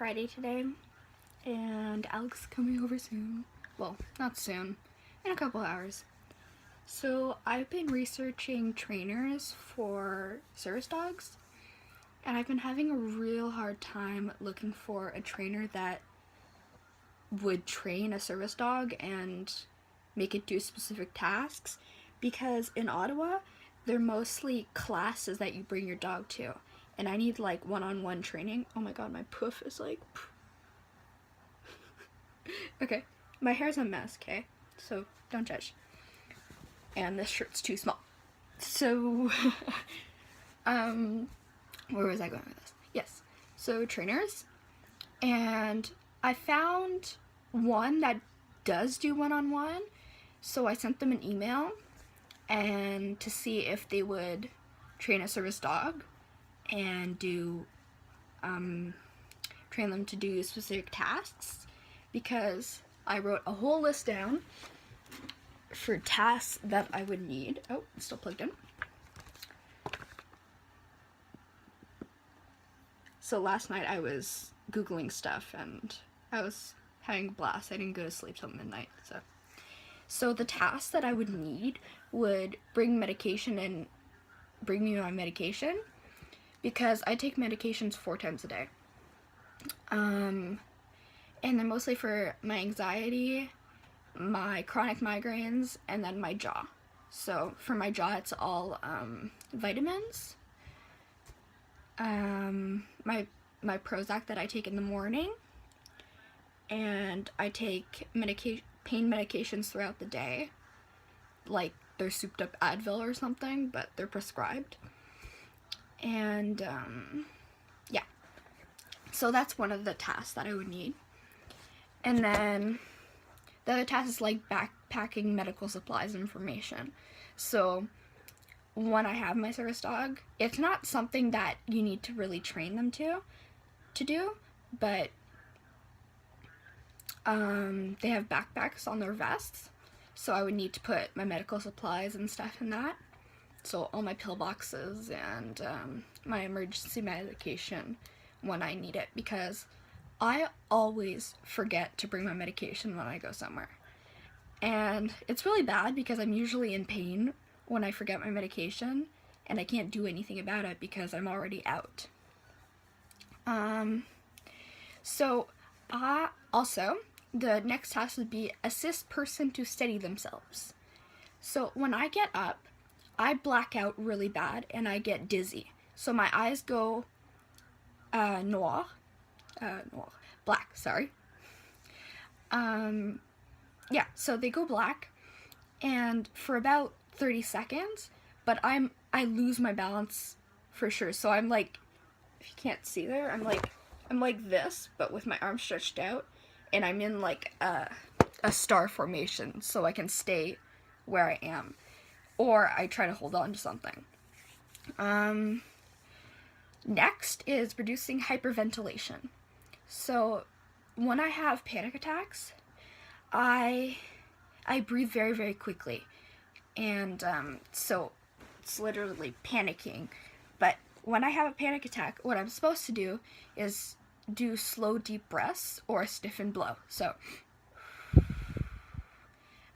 Friday today, and Alex is coming over soon. Well, not soon, in a couple hours. So I've been researching trainers for service dogs, and I've been having a real hard time looking for a trainer that would train a service dog and make it do specific tasks, because in Ottawa, they're mostly classes that you bring your dog to, and I need like one-on-one training. Oh my god, my poof is like okay, my hair's a mess, okay, so don't judge. And this shirt's too small. So where was I going with this? Yes, so trainers, and I found one that does do one-on-one, so I sent them an email and to see if they would train a service dog and do train them to do specific tasks, because I wrote a whole list down for tasks that I would need. Oh, it's still plugged in. So last night I was Googling stuff and I was having a blast. I didn't go to sleep till midnight. So the tasks that I would need would bring medication and bring me my medication, because I take medications 4 times a day. And they're mostly for my anxiety, my chronic migraines, and then my jaw. So for my jaw, it's all vitamins, my Prozac that I take in the morning, and I take pain medications throughout the day, like they're souped up Advil or something, but they're prescribed. And yeah, so that's one of the tasks that I would need. And then the other task is like backpacking medical supplies information. So when I have my service dog, it's not something that you need to really train them to do, but they have backpacks on their vests, so I would need to put my medical supplies and stuff in that. So all my pill boxes and my emergency medication when I need it, because I always forget to bring my medication when I go somewhere. And it's really bad because I'm usually in pain when I forget my medication, and I can't do anything about it because I'm already out. Also, the next task would be assist person to steady themselves. So when I get up, I black out really bad and I get dizzy. So my eyes go black, sorry. Yeah, so they go black, and for about 30 seconds, but I lose my balance for sure. So I'm like, if you can't see there, I'm like this, but with my arms stretched out, and I'm in like a star formation, so I can stay where I am, or I try to hold on to something. Next is reducing hyperventilation. So when I have panic attacks, I breathe very, very quickly, and so it's literally panicking. But when I have a panic attack, what I'm supposed to do is do slow, deep breaths or a stiffen blow. So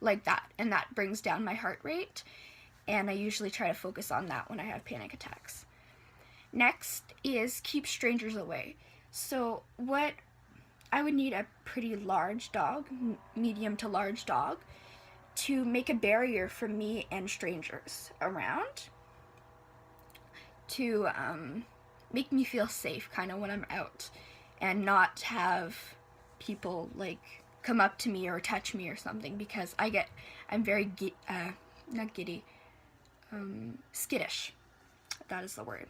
like that, and that brings down my heart rate, and I usually try to focus on that when I have panic attacks. Next is keep strangers away. So what I would need a pretty large dog, medium to large dog, to make a barrier for me and strangers around, to make me feel safe kind of when I'm out, and not have people like come up to me or touch me or something, because I'm very not giddy, skittish. That is the word.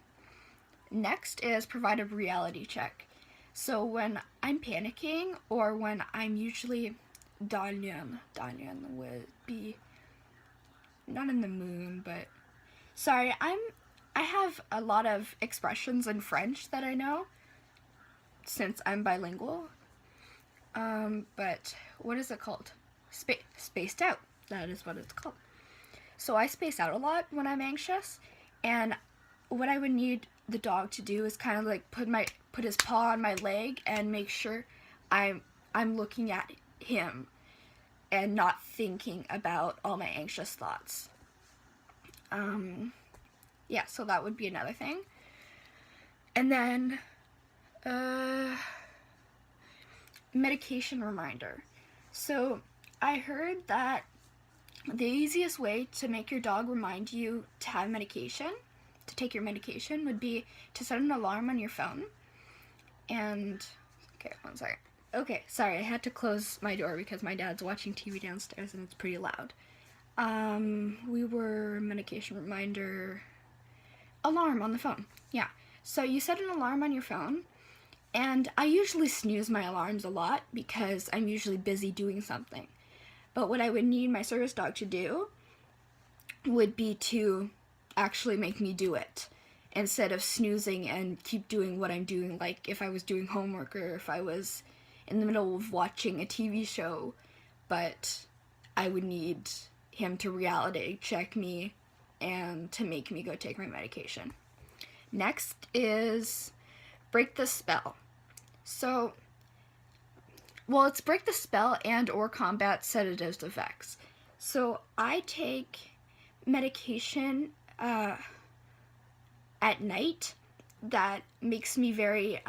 Next is provide a reality check. So when I'm panicking, or when I'm usually Dalian would be not in the moon, but sorry, I have a lot of expressions in French that I know since I'm bilingual. But what is it called? Spaced out. That is what it's called. So I space out a lot when I'm anxious, and what I would need the dog to do is kind of like put his paw on my leg and make sure I'm looking at him and not thinking about all my anxious thoughts. Yeah, so that would be another thing. And then medication reminder. So I heard that the easiest way to make your dog remind you to have medication, to take your medication, would be to set an alarm on your phone. And, okay, one second. Okay, sorry, I had to close my door because my dad's watching TV downstairs and it's pretty loud. We were medication reminder, alarm on the phone. Yeah, so you set an alarm on your phone, and I usually snooze my alarms a lot because I'm usually busy doing something. But what I would need my service dog to do would be to actually make me do it instead of snoozing and keep doing what I'm doing, like if I was doing homework or if I was in the middle of watching a TV show. But I would need him to reality check me and to make me go take my medication. Next is break the spell. So, well, it's break the spell and or combat sedative effects. So I take medication at night that makes me very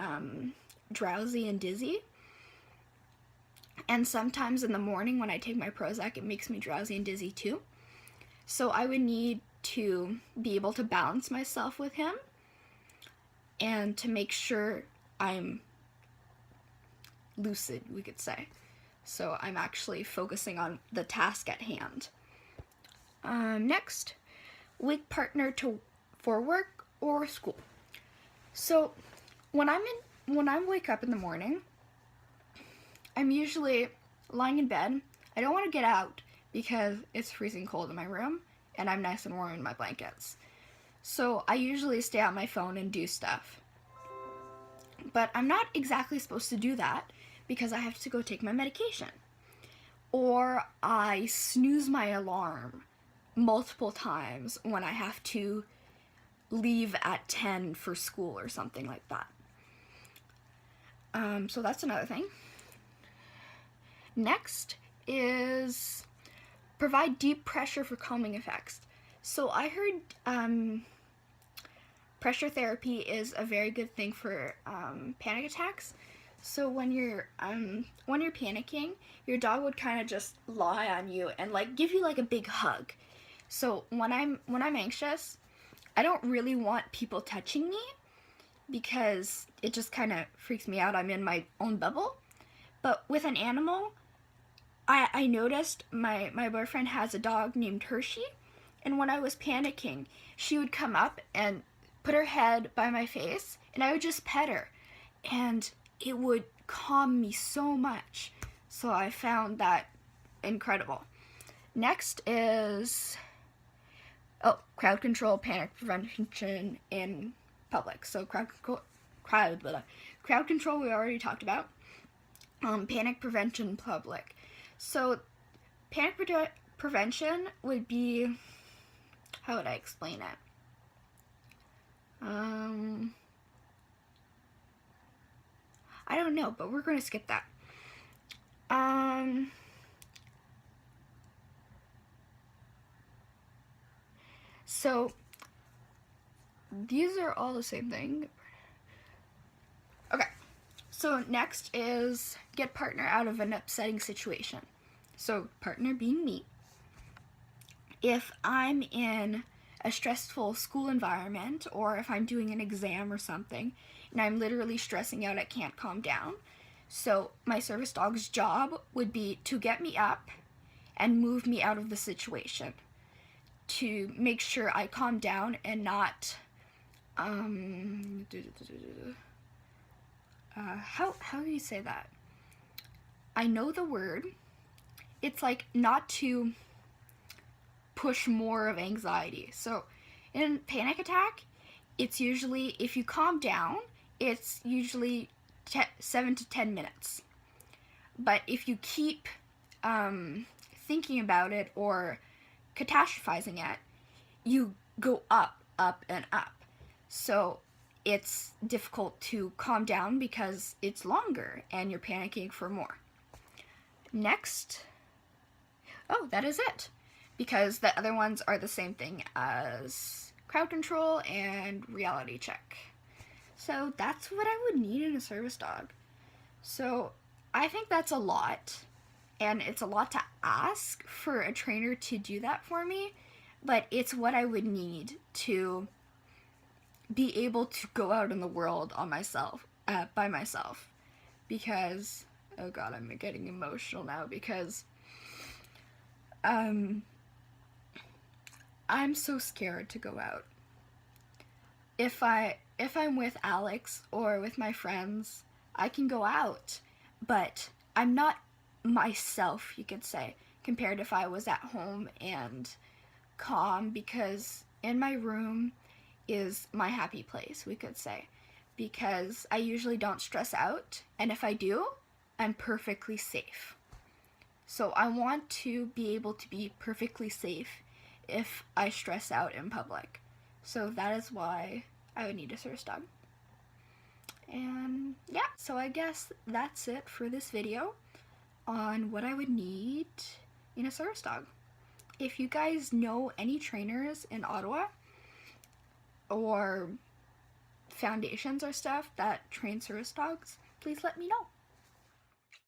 drowsy and dizzy. And sometimes in the morning when I take my Prozac, it makes me drowsy and dizzy too. So I would need to be able to balance myself with him and to make sure I'm lucid, we could say. So I'm actually focusing on the task at hand. Next, wake partner for work or school. So when I wake up in the morning, I'm usually lying in bed. I don't want to get out because it's freezing cold in my room and I'm nice and warm in my blankets. So I usually stay on my phone and do stuff. But I'm not exactly supposed to do that because I have to go take my medication. Or I snooze my alarm multiple times when I have to leave at 10 for school or something like that. So that's another thing. Next is provide deep pressure for calming effects. So I heard pressure therapy is a very good thing for panic attacks. So when you're panicking, your dog would kind of just lie on you and like give you like a big hug. So when I'm anxious, I don't really want people touching me because it just kind of freaks me out. I'm in my own bubble. But with an animal, I noticed my boyfriend has a dog named Hershey, and when I was panicking, she would come up and put her head by my face, and I would just pet her, and it would calm me so much. So I found that incredible. Next is crowd control, panic prevention in public. So crowd control we already talked about. Panic prevention in public. So panic prevention would be, how would I explain it? I don't know, but we're going to skip that. So these are all the same thing. Okay. So next is get partner out of an upsetting situation. So partner being me. If I'm in a stressful school environment or if I'm doing an exam or something and I'm literally stressing out, I can't calm down. So my service dog's job would be to get me up and move me out of the situation to make sure I calm down and not how do you say that? I know the word. It's like not to push more of anxiety. So in panic attack, it's usually, if you calm down, it's usually 7 to 10 minutes. But if you keep thinking about it or catastrophizing it, you go up, and up. So it's difficult to calm down because it's longer and you're panicking for more. Next, oh, that is it, because the other ones are the same thing as crowd control and reality check. So that's what I would need in a service dog. So I think that's a lot, and it's a lot to ask for a trainer to do that for me, but it's what I would need to be able to go out in the world on myself, by myself, because, oh god, I'm getting emotional now, because I'm so scared to go out. If I'm with Alex or with my friends, I can go out, but I'm not myself, you could say, compared to if I was at home and calm, because in my room is my happy place, we could say, because I usually don't stress out, and if I do, I'm perfectly safe. So I want to be able to be perfectly safe if I stress out in public. So that is why I would need a service dog. And yeah, so I guess that's it for this video on what I would need in a service dog. If you guys know any trainers in Ottawa or foundations or stuff that train service dogs, please let me know.